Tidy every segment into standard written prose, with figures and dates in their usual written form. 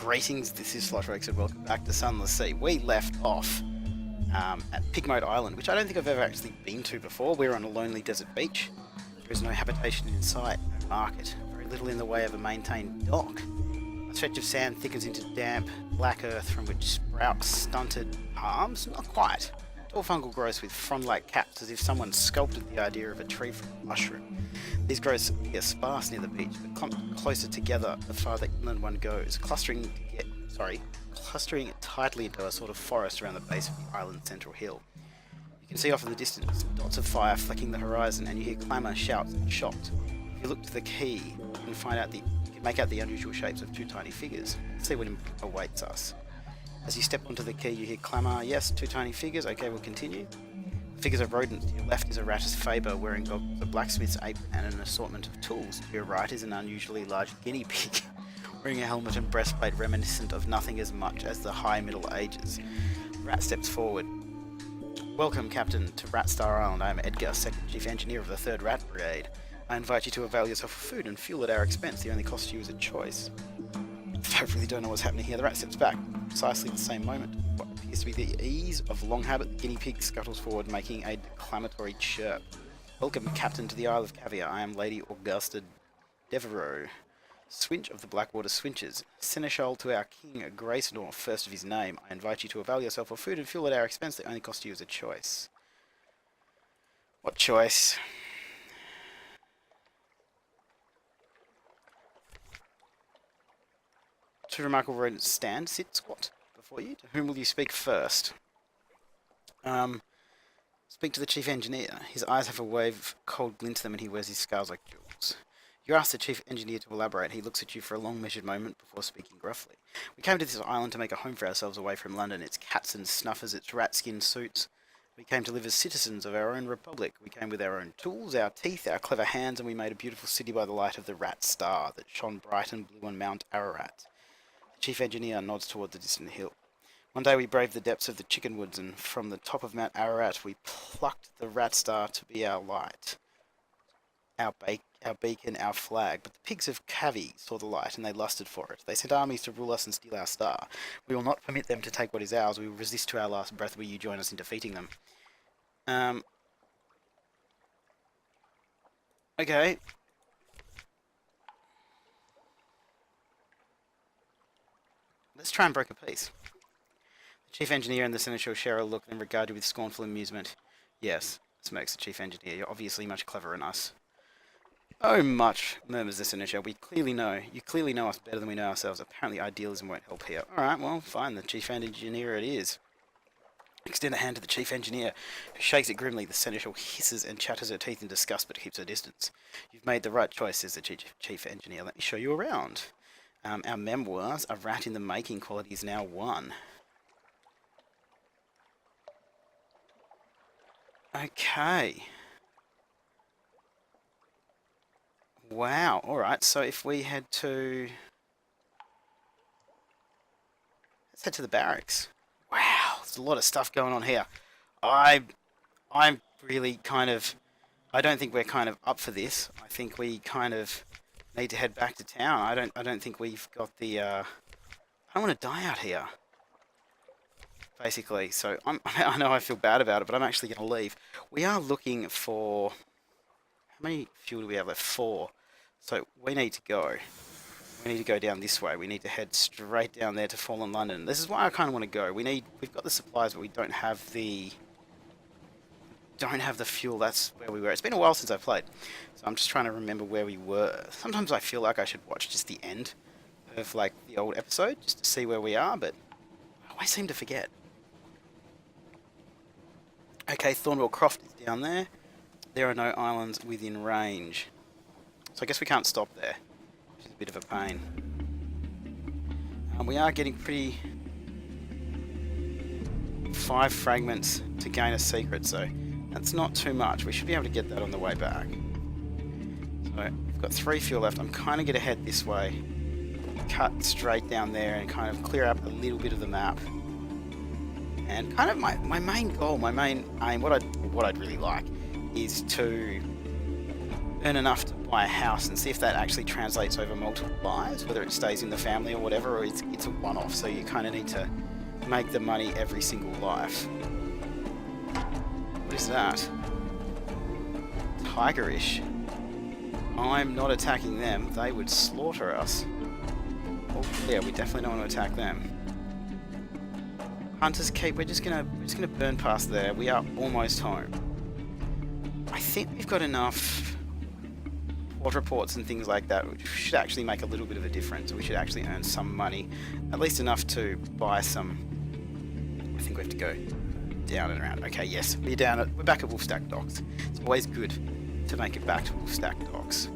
Greetings, this is Sloshworks and welcome back to Sunless Sea. We left off at Pigmote Island, which I don't think I've ever actually been to before. We're on a lonely desert beach. There is no habitation in sight, no market, very little in the way of a maintained dock. A stretch of sand thickens into damp, black earth from which sprout stunted palms. Not quite. Tall fungal growths with frond-like caps, as if someone sculpted the idea of a tree from a mushroom. These growths appear sparse near the beach, but clumped closer together the farther inland one goes, clustering tightly into a sort of forest around the base of the island's central hill. You can see off in the distance dots of fire flecking the horizon, and you hear clamour, shouts, and shots. If you look to the key, you can make out the unusual shapes of two tiny figures. Let's see what awaits us. As you step onto the quay, you hear clamour. Yes, two tiny figures. Okay, we'll continue. The figures are rodents. To your left is a Rattus Faber wearing a blacksmith's apron and an assortment of tools. To your right is an unusually large guinea pig wearing a helmet and breastplate reminiscent of nothing as much as the high Middle Ages. Rat steps forward. Welcome, Captain, to Ratstar Island. I am Edgar, Second Chief Engineer of the 3rd Rat Brigade. I invite you to avail yourself of food and fuel at our expense. The only cost to you is a choice. I really don't know what's happening here. The rat steps back. Precisely the same moment. What appears to be the ease of long habit, the guinea pig scuttles forward, making a declamatory chirp. Welcome, Captain, to the Isle of Caviar. I am Lady Augusta Devereux, Swinch of the Blackwater Swinches, Seneschal to our King Gracenor, first of his name. I invite you to avail yourself of food and fuel at our expense. The only cost to you is a choice. What choice? Two remarkable rodents stand, sit, squat before you. To whom will you speak first? Speak to the Chief Engineer. His eyes have a wave of cold glint to them and he wears his scales like jewels. You ask the Chief Engineer to elaborate. He looks at you for a long measured moment before speaking gruffly. We came to this island to make a home for ourselves away from London, its cats and snuffers, its rat-skin suits. We came to live as citizens of our own republic. We came with our own tools, our teeth, our clever hands, and we made a beautiful city by the light of the Rat Star that shone bright and blue on Mount Ararat. The Chief Engineer nods toward the distant hill. One day we braved the depths of the chicken woods, and from the top of Mount Ararat we plucked the Rat Star to be our light, our beacon, our flag. But the pigs of Cavi saw the light, and they lusted for it. They sent armies to rule us and steal our star. We will not permit them to take what is ours. We will resist to our last breath. Will you join us in defeating them? Okay. Let's try and break a peace. The Chief Engineer and the Seneschal share a look and regard you with scornful amusement. Yes, smirks the Chief Engineer. You're obviously much cleverer than us. Oh, much, murmurs the Seneschal. You clearly know us better than we know ourselves. Apparently idealism won't help here. Alright, well, fine, the Chief Engineer it is. Extend a hand to the Chief Engineer, who shakes it grimly. The Seneschal hisses and chatters her teeth in disgust, but keeps her distance. You've made the right choice, says the Chief Engineer. Let me show you around. Our memoirs, A Rat in the Making quality is now 1. Okay. Wow, alright, so if we head to... Let's head to the barracks. Wow, there's a lot of stuff going on here. I'm really kind of... I don't think we're kind of up for this. I think we kind of need to head back to town. I don't think we've got the... I don't want to die out here. Basically, so I know I feel bad about it, but I'm actually going to leave. We are looking for... How many fuel do we have left? 4. So we need to go. We need to go down this way. We need to head straight down there to Fallen London. This is why I kind of want to go. We've got the supplies, but we don't have the fuel. That's where we were. It's been a while since I played, so I'm just trying to remember where we were. Sometimes I feel like I should watch just the end of like the old episode just to see where we are, but I always seem to forget. Okay, Thornwell Croft is down there. There are no islands within range. So I guess we can't stop there, which is a bit of a pain. We are getting pretty... 5 fragments to gain a secret, so that's not too much. We should be able to get that on the way back. So we've got 3 fuel left. I'm kind of going to head this way, cut straight down there and kind of clear up a little bit of the map. And kind of my main goal, my main aim, what I'd really like is to earn enough to buy a house and see if that actually translates over multiple lives, whether it stays in the family or whatever, or it's a one-off. So you kind of need to make the money every single life. What is that? Tigerish. I'm not attacking them. They would slaughter us. Oh yeah, we definitely don't want to attack them. Hunter's Keep. We're just gonna burn past there. We are almost home. I think we've got enough port reports and things like that, which should actually make a little bit of a difference. We should actually earn some money, at least enough to buy some. I think we have to go down and around. Okay, yes, we're back at Wolfstack Docks. It's always good to make it back to Wolfstack Docks.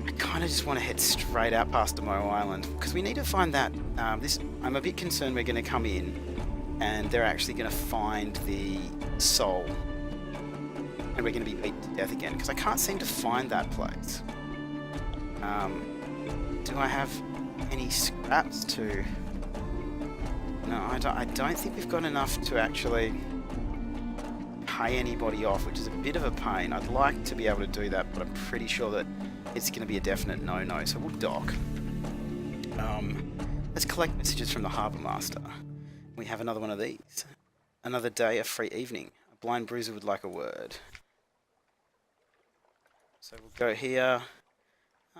I kind of just want to head straight out past Demoa Island because we need to find that. I'm a bit concerned we're going to come in and they're actually going to find the soul and we're going to be beaten to death again because I can't seem to find that place. Do I have any scraps to... No, I don't think we've got enough to actually pay anybody off, which is a bit of a pain. I'd like to be able to do that, but I'm pretty sure that it's going to be a definite no-no, so we'll dock. Let's collect messages from the Harbour Master. We have another one of these. Another day, a free evening. A blind bruiser would like a word. So we'll go here.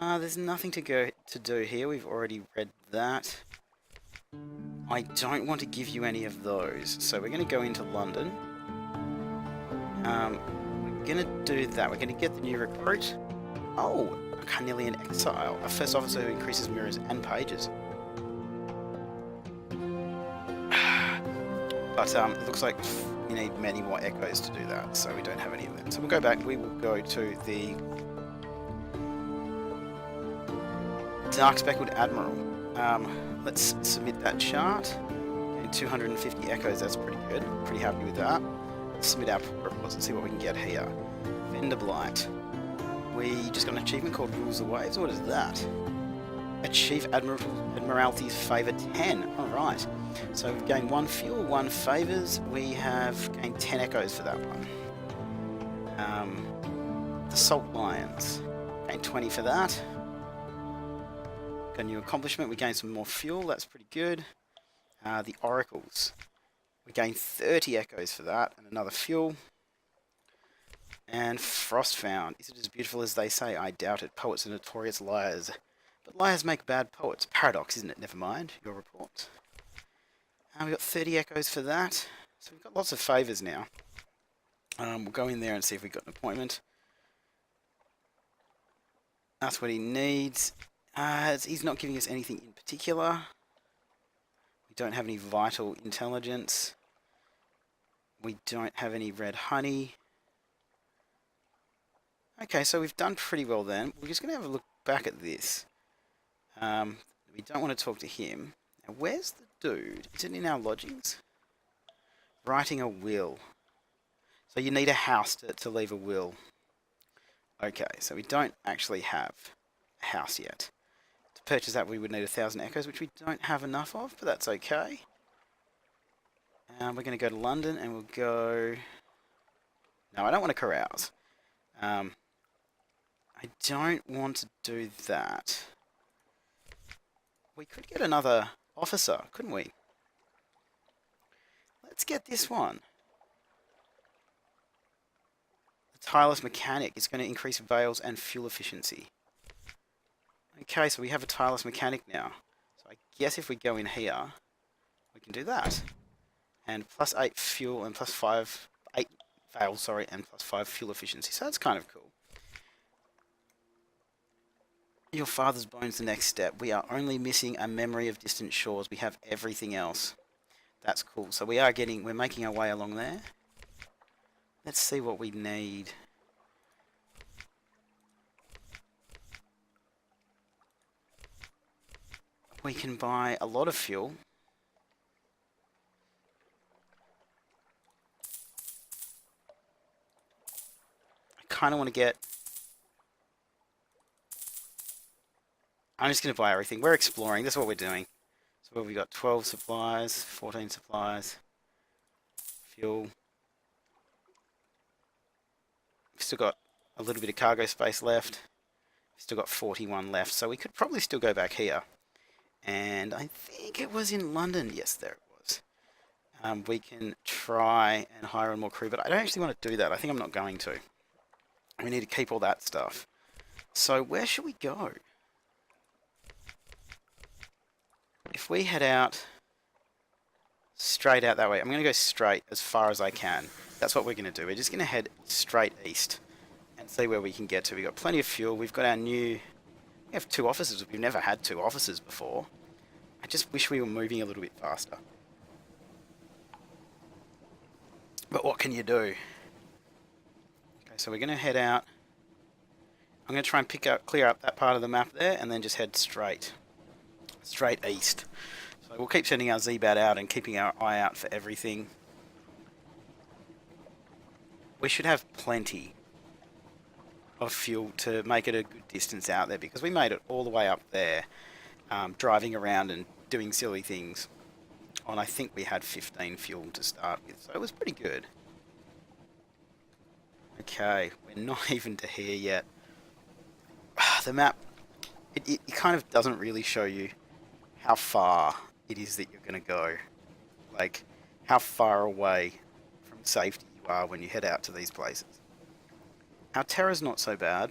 There's nothing to do here. We've already read that. I don't want to give you any of those, so we're going to go into London. We're going to do that. We're going to get the new recruit. Oh, a Carnelian Exile. A first officer who increases mirrors and pages. But it looks like we need many more echoes to do that, so we don't have any of them. So we'll go back. We will go to the Dark Speckled Admiral. Let's submit that chart. And 250 echoes, that's pretty good. Pretty happy with that. Let's submit our reports and see what we can get here. Vendor Blight. We just got an achievement called Rules the Waves. What is that? Achieve Admiralty's Favour 10. Alright. So we've gained 1 fuel, 1 favours. We have gained 10 echoes for that one. The Salt Lions. Gained 20 for that. Got a new accomplishment. We gained some more fuel. That's pretty good. The Oracles. We gained 30 echoes for that and another fuel. And Frost Found. Is it as beautiful as they say? I doubt it. Poets are notorious liars. But liars make bad poets. Paradox, isn't it? Never mind. Your report. We've got 30 echoes for that. So we've got lots of favours now. We'll go in there and see if we've got an appointment. That's what he needs. He's not giving us anything in particular. We don't have any vital intelligence. We don't have any red honey. Okay, so we've done pretty well then. We're just going to have a look back at this. We don't want to talk to him. Now, where's the dude? Is it in our lodgings? Writing a will. So you need a house to leave a will. Okay, so we don't actually have a house yet. To purchase that we would need 1,000 echoes, which we don't have enough of, but that's okay. We're going to go to London and we'll go... No, I don't want to carouse. I don't want to do that. We could get another officer, couldn't we? Let's get this one. The Tireless Mechanic is going to increase veils and fuel efficiency. Okay, so we have a Tireless Mechanic now. So I guess if we go in here, we can do that. And plus 8 fuel and plus 8 veils, sorry, and plus 5 fuel efficiency. So that's kind of cool. Your father's bones, the next step. We are only missing a memory of distant shores. We have everything else. That's cool. So we're making our way along there. Let's see what we need. We can buy a lot of fuel. I kind of want to get... I'm just going to buy everything. We're exploring. That's what we're doing. So what have we got? 12 supplies, 14 supplies, fuel. still got a little bit of cargo space left. We've still got 41 left, so we could probably still go back here. And I think it was in London. Yes, there it was. We can try and hire on more crew, but I don't actually want to do that. I think I'm not going to. We need to keep all that stuff. So where should we go? If we head out straight out that way, I'm going to go straight as far as I can. That's what we're going to do. We're just going to head straight east and see where we can get to. We've got plenty of fuel. We've got our new... We have 2 officers. We've never had 2 officers before. I just wish we were moving a little bit faster. But what can you do? Okay, so we're going to head out. I'm going to try and clear up that part of the map there, and then just head straight east. So we'll keep sending our Z-Bat out and keeping our eye out for everything. We should have plenty of fuel to make it a good distance out there, because we made it all the way up there, driving around and doing silly things. And I think we had 15 fuel to start with, so it was pretty good. Okay, we're not even to here yet. The map, it kind of doesn't really show you how far it is that you're going to go. Like, how far away from safety you are when you head out to these places. Our terror's not so bad.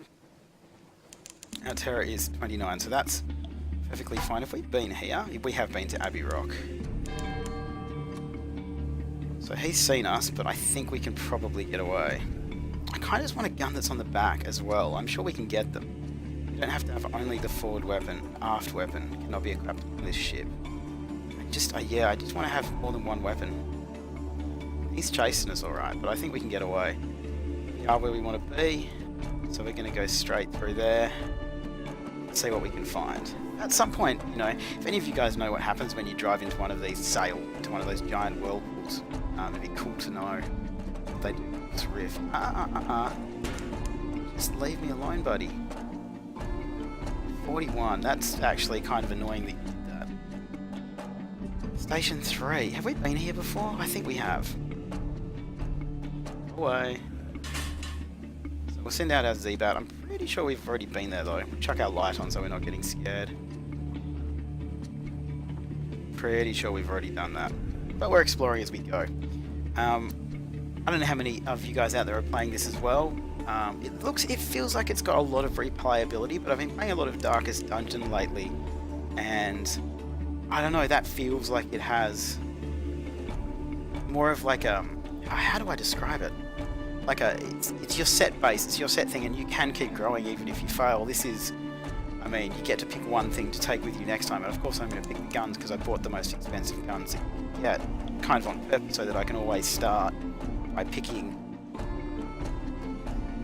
Our terror is 29, so that's perfectly fine. If we've been here, we have been to Abbey Rock. So he's seen us, but I think we can probably get away. I kind of just want a gun that's on the back as well. I'm sure we can get them. You don't have to have only the forward weapon. Aft weapon cannot be equipped on this ship. I just want to have more than one weapon. He's chasing us alright, but I think we can get away. We are where we want to be, so we're going to go straight through there. Let's see what we can find. At some point, you know, if any of you guys know what happens when you drive into one of these into one of those giant whirlpools, it'd be cool to know what they do with this rift. Just leave me alone, buddy. 41, that's actually kind of annoying that you did that. Station 3, have we been here before? I think we have. Go away. So we'll send out our Z-Bat. I'm pretty sure we've already been there though. We'll chuck our light on so we're not getting scared. Pretty sure we've already done that. But we're exploring as we go. I don't know how many of you guys out there are playing this as well. It feels like it's got a lot of replayability, but I've been playing a lot of Darkest Dungeon lately, and I don't know, that feels like it has more of like a, how do I describe it? Like it's your set base, it's your set thing, and you can keep growing even if you fail. This is, I mean, you get to pick one thing to take with you next time, and of course I'm going to pick the guns because I bought the most expensive guns. Yeah, kind of on purpose so that I can always start by picking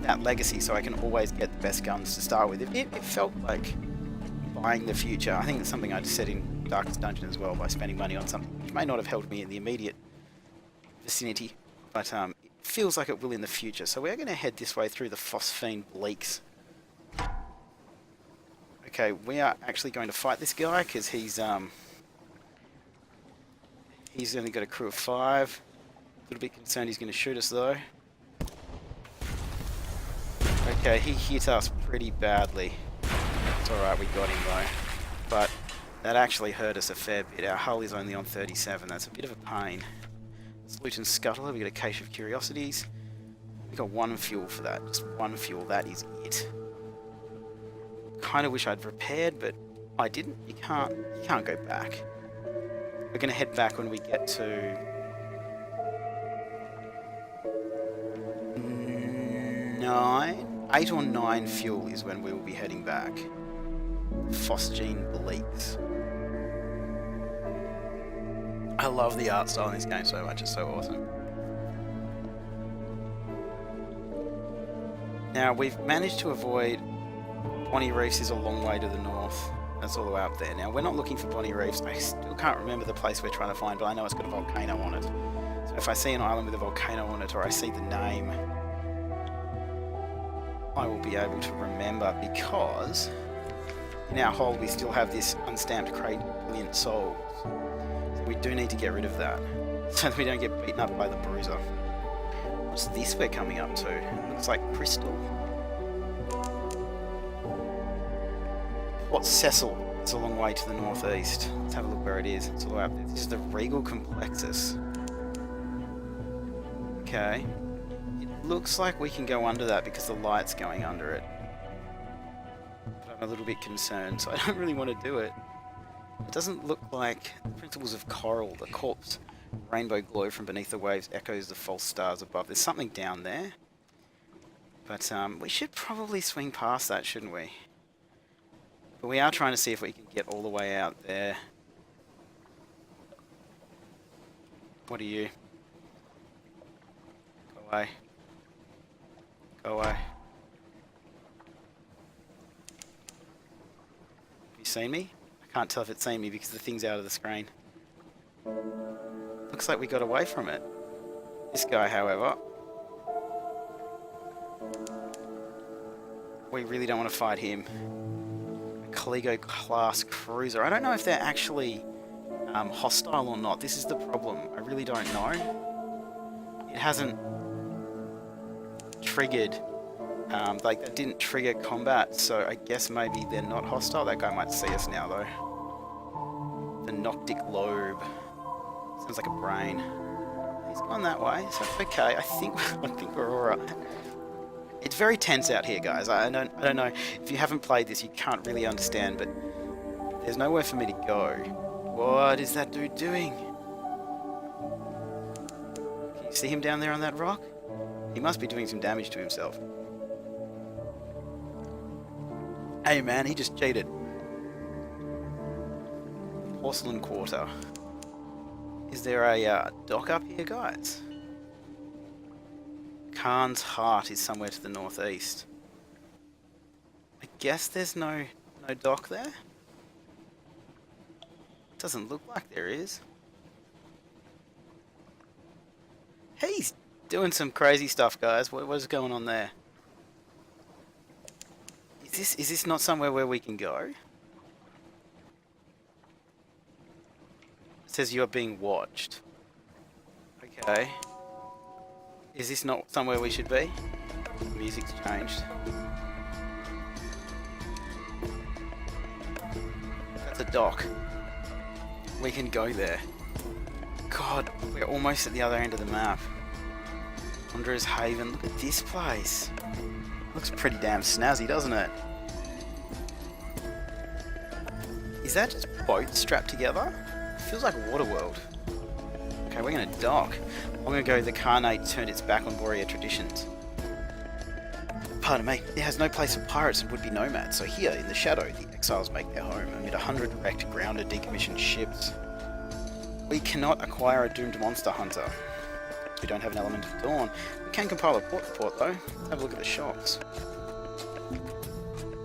that legacy, so I can always get the best guns to start with. It felt like buying the future. I think it's something I just said in Darkest Dungeon as well, by spending money on something which may not have helped me in the immediate vicinity, but it feels like it will in the future. So we're going to head this way through the Phosphine Bleaks. Okay, we are actually going to fight this guy because he's only got a crew of 5. A little bit concerned he's going to shoot us though. Okay, he hit us pretty badly. It's alright, we got him though. But that actually hurt us a fair bit. Our hull is only on 37, that's a bit of a pain. Loot and Scuttler, we got a cache of curiosities. We got 1 fuel for that, just 1 fuel, that is it. Kind of wish I'd repaired, but I didn't. You can't go back. We're going to head back when we get to 8 or 9 fuel is when we will be heading back. Phosphine Bleaks. I love the art style in this game so much, it's so awesome. Now, we've managed to avoid Bonnie Reefs is a long way to the north. That's all the way up there. Now, we're not looking for Bonnie Reefs. I still can't remember the place we're trying to find, but I know it's got a volcano on it. So if I see an island with a volcano on it, or I see the name, I will be able to remember, because in our hold we still have this unstamped crate of brilliant souls. So we do need to get rid of that, so that we don't get beaten up by the bruiser. What's this we're coming up to? Looks like crystal. What's Cecil? It's a long way to the northeast. Let's have a look where it is. It's all the way up there. This is the Regal Complexus. Okay. It looks like we can go under that because the light's going under it. But I'm a little bit concerned, so I don't really want to do it. It doesn't look like the principles of coral, the corpse rainbow glow from beneath the waves echoes the false stars above. There's something down there. But we should probably swing past that, shouldn't we? But we are trying to see if we can get all the way out there. What are you? Go away. Go away. Have you seen me? I can't tell if it's seen me because the thing's out of the screen. Looks like we got away from it. This guy, however, we really don't want to fight him. A Caligo class cruiser. I don't know if they're actually hostile or not. This is the problem. I really don't know. It hasn't triggered, like that didn't trigger combat, so I guess maybe they're not hostile. That guy might see us now though. The Noctic Lobe. Sounds like a brain. He's gone that way, so it's okay. I think we're alright. It's very tense out here, guys. I don't know. If you haven't played this, you can't really understand, but there's nowhere for me to go. What is that dude doing? Can you see him down there on that rock? He must be doing some damage to himself. Hey man, he just cheated. Porcelain Quarter. Is there a dock up here, guys? Khan's Heart is somewhere to the northeast. I guess there's no dock there? Doesn't look like there is. He's doing some crazy stuff, guys. What is going on there? Is this not somewhere where we can go? It says you are being watched. Okay. Is this not somewhere we should be? The music's changed. That's a dock. We can go there. God, we're almost at the other end of the map. Wanderer's Haven. Look at this place. Looks pretty damn snazzy, doesn't it? Is that just boats strapped together? Feels like Waterworld. Okay, we're gonna dock. I'm gonna go the Carnate turned its back on warrior traditions. Pardon me, it has no place for pirates and would-be nomads, so here, in the shadow, the exiles make their home amid 100 wrecked, grounded, decommissioned ships. We cannot acquire a doomed monster hunter. We don't have an element of dawn. We can compile a port report though. Let's have a look at the shops.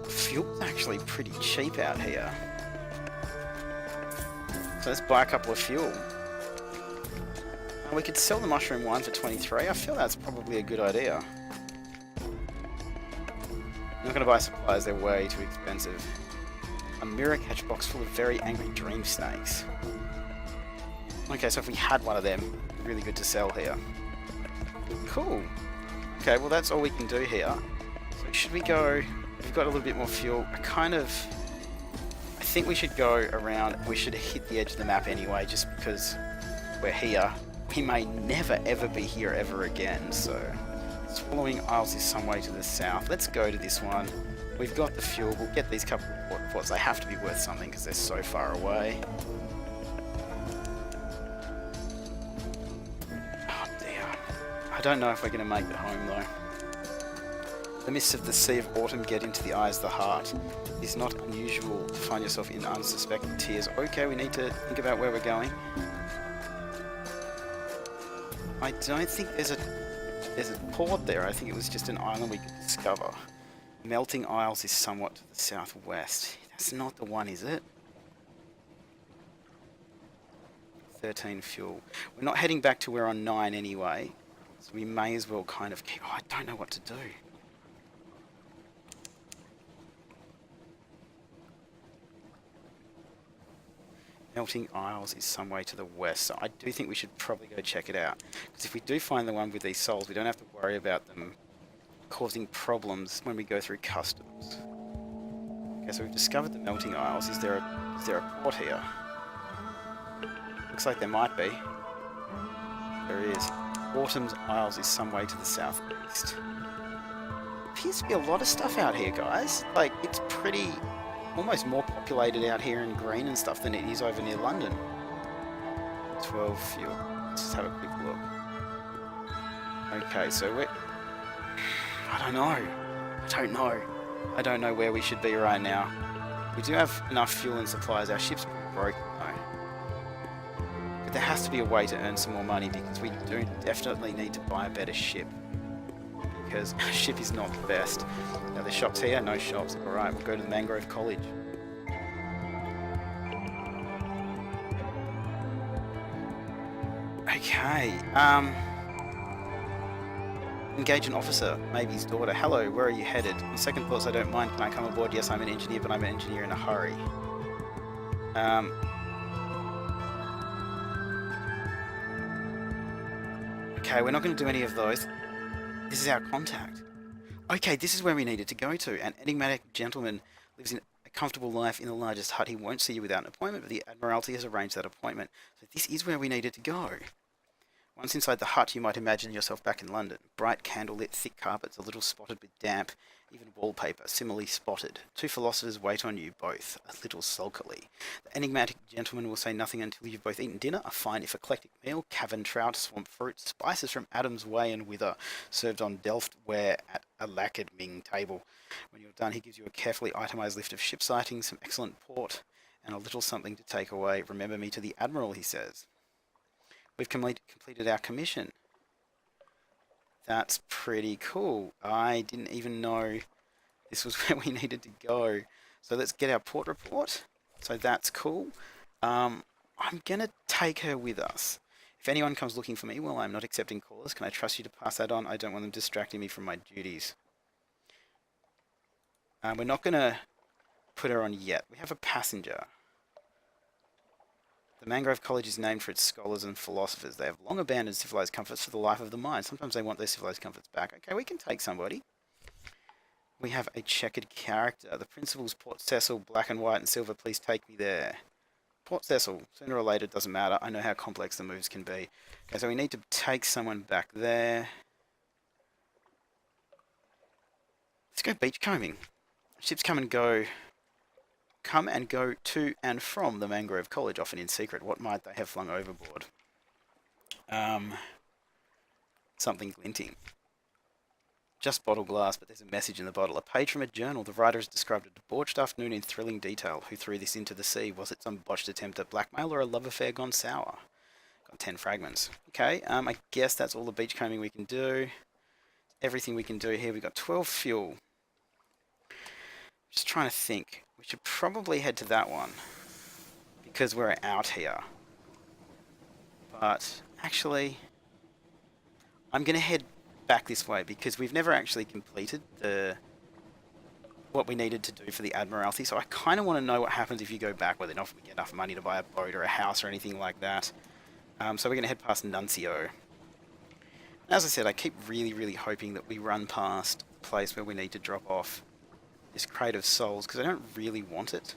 Fuel's actually pretty cheap out here. So let's buy a couple of fuel. We could sell the mushroom wine for 23. I feel that's probably a good idea. I'm not going to buy supplies, they're way too expensive. A mirror catch box full of very angry dream snakes. Okay, so if we had one of them, it'd be really good to sell here. Cool. Okay, well that's all we can do here. So should we go... We've got a little bit more fuel. I think we should go around. We should hit the edge of the map anyway, just because we're here. We may never ever be here ever again, so... Swallowing Isles is some way to the south. Let's go to this one. We've got the fuel. We'll get these couple of port reports. They have to be worth something because they're so far away. Oh dear. I don't know if we're going to make it home though. The mists of the Sea of Autumn get into the eyes of the heart. It is not unusual to find yourself in unsuspecting tears. Okay, we need to think about where we're going. I don't think there's a port there. I think it was just an island we could discover. Melting Isles is somewhat to the southwest. That's not the one, is it? 13 fuel. We're not heading back to we're on 9 anyway, so we may as well kind of keep... Oh, I don't know what to do. Melting Isles is some way to the west, so I do think we should probably go check it out. Because if we do find the one with these souls, we don't have to worry about them causing problems when we go through customs. Okay, so we've discovered the Melting Isles. Is there a port here? Looks like there might be. There is. Autumn's Isles is some way to the southeast. Appears to be a lot of stuff out here, guys. Like, it's pretty... almost more populated out here in green and stuff than it is over near London. 12 fuel. Let's just have a quick look. Okay, so we're... I don't know where we should be right now. We do have enough fuel and supplies. Our ship's pretty broken though. But there has to be a way to earn some more money because we do definitely need to buy a better ship. Because our ship is not the best. Now there's shops here, no shops. Alright, we'll go to the Mangrove College. Okay, engage an officer, maybe his daughter. Hello, where are you headed? On second thoughts, I don't mind. Can I come aboard? Yes, I'm an engineer, but I'm an engineer in a hurry. Okay, we're not going to do any of those. This is our contact. Okay, this is where we needed to go to. An enigmatic gentleman lives in a comfortable life in the largest hut. He won't see you without an appointment, but the Admiralty has arranged that appointment. So this is where we needed to go. Once inside the hut, you might imagine yourself back in London. Bright candlelit, thick carpets, a little spotted with damp, even wallpaper, similarly spotted. Two philosophers wait on you both, a little sulkily. The enigmatic gentleman will say nothing until you've both eaten dinner, a fine if eclectic meal, cavern trout, swamp fruit, spices from Adam's Way and Wither, served on Delft ware at a lacquered Ming table. When you're done, he gives you a carefully itemised list of ship sightings, some excellent port, and a little something to take away. Remember me to the Admiral, he says. We've completed our commission. That's pretty cool. I didn't even know this was where we needed to go. So let's get our port report. So that's cool. I'm going to take her with us. If anyone comes looking for me while I'm not accepting callers, can I trust you to pass that on? I don't want them distracting me from my duties. We're not going to put her on yet. We have a passenger. The Mangrove College is named for its scholars and philosophers. They have long abandoned civilized comforts for the life of the mind. Sometimes they want their civilized comforts back. Okay, we can take somebody. We have a checkered character. The principal's Port Cecil, black and white and silver. Please take me there. Port Cecil. Sooner or later, it doesn't matter. I know how complex the moves can be. Okay, so we need to take someone back there. Let's go beachcombing. Ships come and go to and from the Mangrove College, often in secret. What might they have flung overboard? Something glinting. Just bottle glass, but there's a message in the bottle. A page from a journal. The writer has described a debauched afternoon in thrilling detail. Who threw this into the sea? Was it some botched attempt at blackmail or a love affair gone sour? Got 10 fragments. Okay, I guess that's all the beachcombing we can do. Everything we can do here. We've got 12 fuel. Just trying to think. We should probably head to that one because we're out here. But actually, I'm going to head back this way because we've never actually completed what we needed to do for the Admiralty. So I kind of want to know what happens if you go back, whether or not we get enough money to buy a boat or a house or anything like that. So we're going to head past Nuncio. As I said, I keep really, really hoping that we run past the place where we need to drop off this crate of souls, because I don't really want it.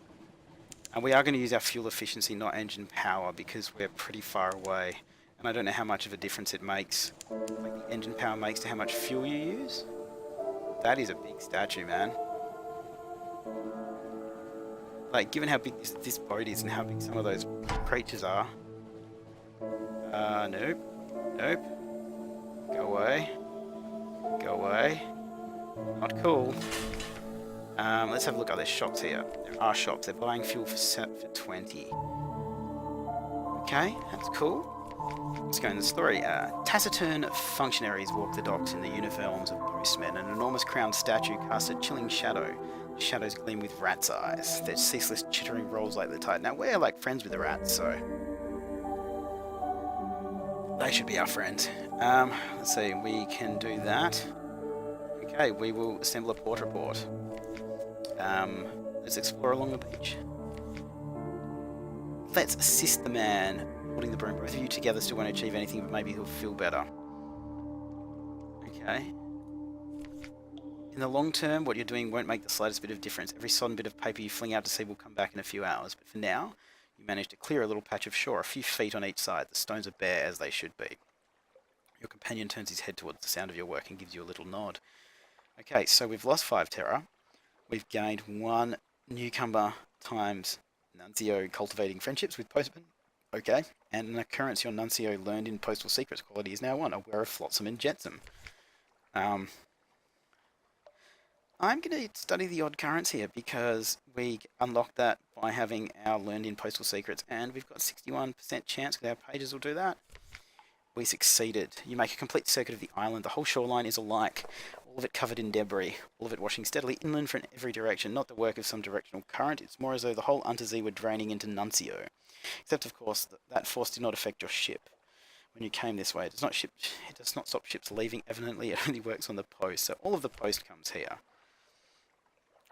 And we are going to use our fuel efficiency, not engine power, because we're pretty far away. And I don't know how much of a difference it makes, like the engine power makes to how much fuel you use. That is a big statue, man. Like, given how big this boat is and how big some of those creatures are. Nope. Nope. Go away. Go away. Not cool. Let's have a look at their shops here. There are shops. They're buying fuel for 20. Okay, that's cool. Let's go in the story. Taciturn functionaries walk the docks in the uniforms of postmen. An enormous crowned statue casts a chilling shadow. The shadows gleam with rats' eyes. Their ceaseless chittering rolls like the tide. Now, we're like friends with the rats, so they should be our friends. Let's see. We can do that. Okay, we will assemble a port report. Let's explore along the beach. Let's assist the man holding the broom. Both of you together still won't achieve anything, but maybe he'll feel better. Okay. In the long term, what you're doing won't make the slightest bit of difference. Every sodden bit of paper you fling out to sea will come back in a few hours. But for now, you manage to clear a little patch of shore, a few feet on each side. The stones are bare as they should be. Your companion turns his head towards the sound of your work and gives you a little nod. Okay, so we've lost 5 terror. We've gained 1 newcomer times Nuncio cultivating friendships with postmen. Okay, and an occurrence your Nuncio learned in Postal Secrets quality is now 1, aware of flotsam and jetsam. I'm going to study the odd currents here because we unlocked that by having our learned in Postal Secrets, and we've got 61% chance because our pages will do that. We succeeded. You make a complete circuit of the island. The whole shoreline is alike, all of it covered in debris, all of it washing steadily inland from every direction, not the work of some directional current. It's more as though the whole Untersee were draining into Nuncio. Except, of course, that force did not affect your ship. When you came this way, it does not stop ships leaving, evidently. It only works on the post. So all of the post comes here.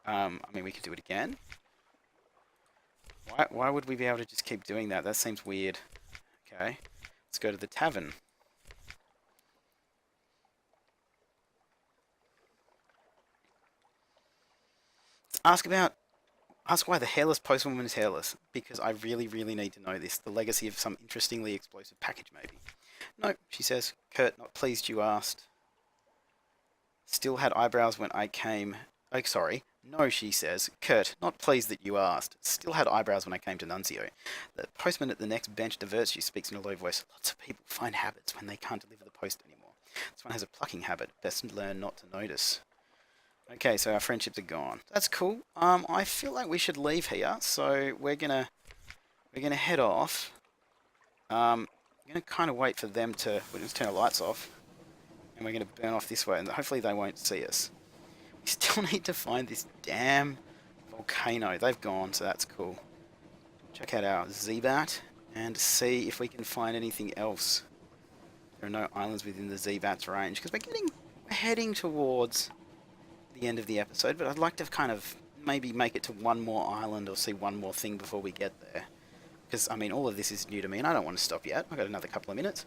I mean, we could do it again. Why would we be able to just keep doing that? That seems weird. Okay, let's go to the tavern. Let's ask why the hairless postwoman is hairless, because I really, really need to know this. The legacy of some interestingly explosive package, maybe. No, she says. Kurt, not pleased you asked. Still had eyebrows when I came... Oh, sorry. No, she says. Kurt, not pleased that you asked. Still had eyebrows when I came to Nuncio. The postman at the next bench diverts you, speaks in a low voice. Lots of people find habits when they can't deliver the post anymore. This one has a plucking habit. Best learn not to notice. Okay, so our friendships are gone. That's cool. I feel like we should leave here, so we're gonna head off. I'm gonna kind of wait for them to... We'll just turn the lights off. And we're gonna burn off this way, and hopefully they won't see us. We still need to find this damn volcano. They've gone, so that's cool. Check out our Zebat and see if we can find anything else. There are no islands within the Zebat's range, because we're heading towards the end of the episode, but I'd like to kind of maybe make it to one more island or see one more thing before we get there. Because, I mean, all of this is new to me, and I don't want to stop yet. I've got another couple of minutes.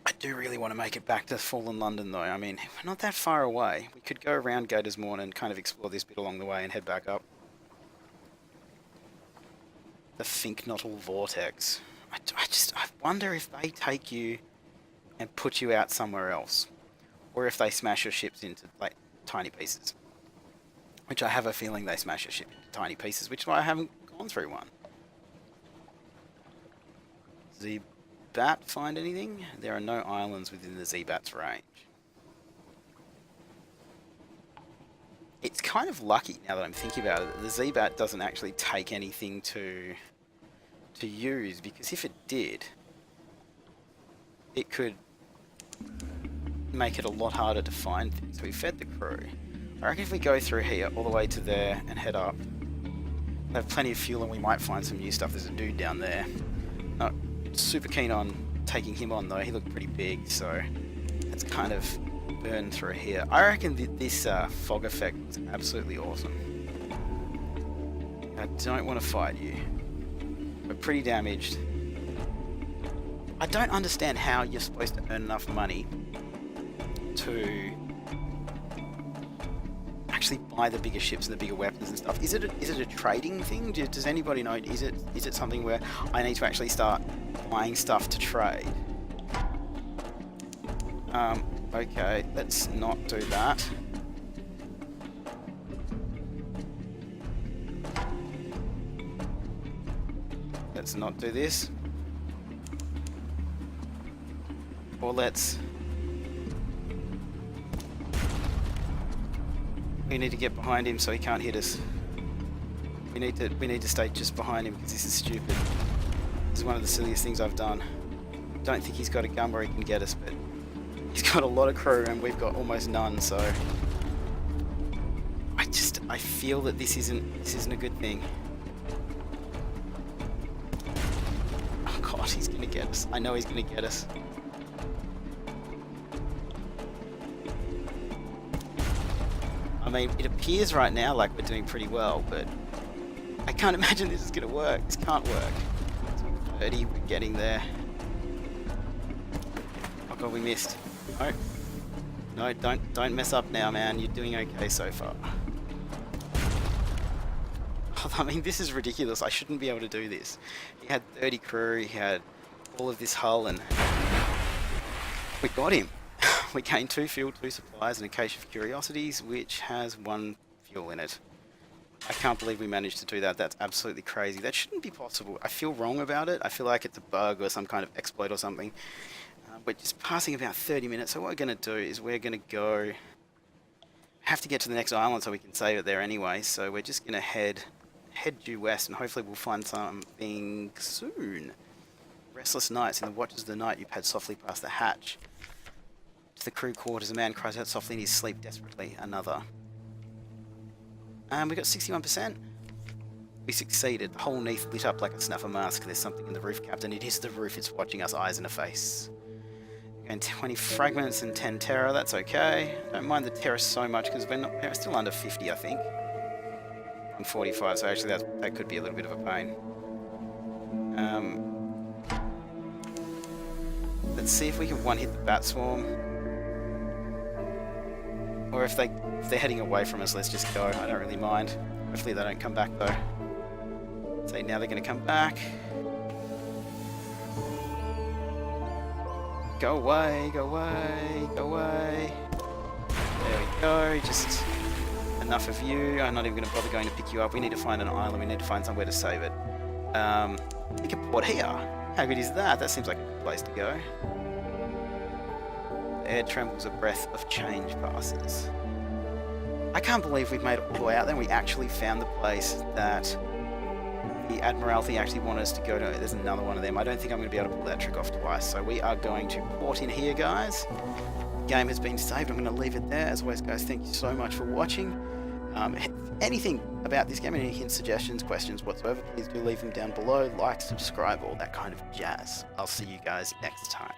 I do really want to make it back to Fallen London, though. I mean, we're not that far away. We could go around Gators Morn and kind of explore this bit along the way and head back up. The Finknottle Vortex. I wonder if they take you and put you out somewhere else. Or if they smash your ships into, like, tiny pieces. Which I have a feeling they smash your ship into tiny pieces, which is why I haven't gone through one. Zebat find anything? There are no islands within the Zebat's range. It's kind of lucky, now that I'm thinking about it, that the Zebat doesn't actually take anything to use, because if it did, it could make it a lot harder to find things. So we fed the crew. I reckon if we go through here all the way to there and head up, we have plenty of fuel and we might find some new stuff. There's a dude down there. Not super keen on taking him on though. He looked pretty big, so let's kind of burn through here. I reckon this fog effect is absolutely awesome. I don't want to fight you. We're pretty damaged. I don't understand how you're supposed to earn enough money to actually buy the bigger ships and the bigger weapons and stuff. Is it a trading thing? Does anybody know? Is it something where I need to actually start buying stuff to trade? Okay, let's not do that. Let's not do this. Or let's... We need to get behind him so he can't hit us. We need to stay just behind him because this is stupid. This is one of the silliest things I've done. Don't think he's got a gun where he can get us, but he's got a lot of crew and we've got almost none, so I feel that this isn't a good thing. Oh god, he's gonna get us. I know he's gonna get us. I mean, it appears right now like we're doing pretty well, but I can't imagine this is gonna work. This can't work. 30, we're getting there. Oh god, we missed. No. No, don't mess up now, man. You're doing okay so far. I mean, this is ridiculous. I shouldn't be able to do this. He had 30 crew, he had all of this hull, and we got him. We gained 2 fuel, 2 supplies, and a cache of curiosities, which has 1 fuel in it. I can't believe we managed to do that. That's absolutely crazy. That shouldn't be possible. I feel wrong about it. I feel like it's a bug or some kind of exploit or something. We're just passing about 30 minutes, so what we're going to do is we're going to go... have to get to the next island so we can save it there anyway, so we're just going to head due west, and hopefully we'll find something soon. Restless nights. In the watches of the night, you pad softly past the hatch. To the crew quarters, a man cries out softly in his sleep desperately. Another. We got 61%. We succeeded. The whole Neath lit up like a snuffer mask. There's something in the roof, Captain. It is the roof. It's watching us, eyes in the face. And 20 fragments and 10 terror. That's okay. Don't mind the terror so much because we're still under 50, I think. 45, so actually that could be a little bit of a pain. Let's see if we can one-hit the bat swarm. Or if they're heading away from us, let's just go. I don't really mind. Hopefully they don't come back though. So now they're going to come back. Go away, go away, go away. There we go, just enough of you. I'm not even going to bother going to pick you up. We need to find an island, we need to find somewhere to save it. Pick a port here. How good is that? That seems like a good place to go. The air trembles, a breath of change passes. I can't believe we've made it all the way out there and we actually found the place that the Admiralty actually wanted us to go to. There's another one of them. I don't think I'm going to be able to pull that trick off twice. So we are going to port in here, guys. The game has been saved. I'm going to leave it there. As always, guys, thank you so much for watching. Anything about this game, any hints, suggestions, questions whatsoever, please do leave them down below. Like, subscribe, all that kind of jazz. I'll see you guys next time.